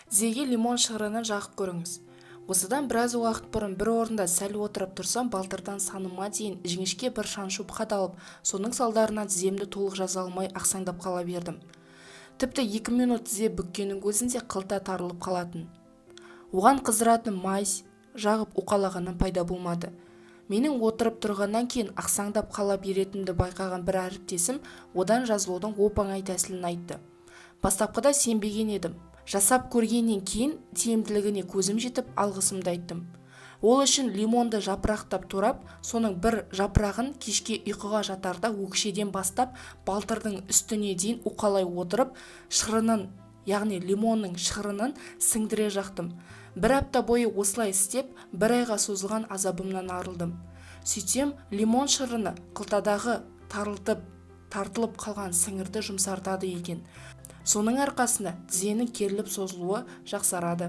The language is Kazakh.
Тізеге лимон шығырынан жағып көріңіз. Осыдан біраз уақыт бұрын бір орында сәл отырып тұрсам, балтырдан саныма дейін жіңішке бір шаншуып қадалып, соның салдарынан тіземді толық жаза алмай ақсаңдап қала бердім. Тіпті 2 минут тізе бүккеннің өзінде қылта тарылып қалатын. Оған қыздыратын мазь жағып уқалағаннан пайда болмады. Менің отырып тұрғаннан кейін ақсаңдап қала беретінді байқаған бір әріптесім одан жазылудың оп-оңай тәсілін айтты. Бастапқыда сенбеген едім. Жасап көргеннен кейін тиімділігіне көзім жетіп алғысымды айттым. Ол үшін лимонды жапырақтап турап, соның бір жапырағын кешке ұйқыға жатарда өкшеден бастап балтырдың үстіне дейін уқалай отырып, шырынын, яғни лимонның шырынын сіңдіре жақтым. Бір апта бойы осылай істеп, бір айға созылған азабымнан арылдым. Сөйтсем, лимон шырыны қылтадағы тартылып қалған сіңірді жұмсартады екен. Соның арқасында тізенің керіліп созылуы жақсарады.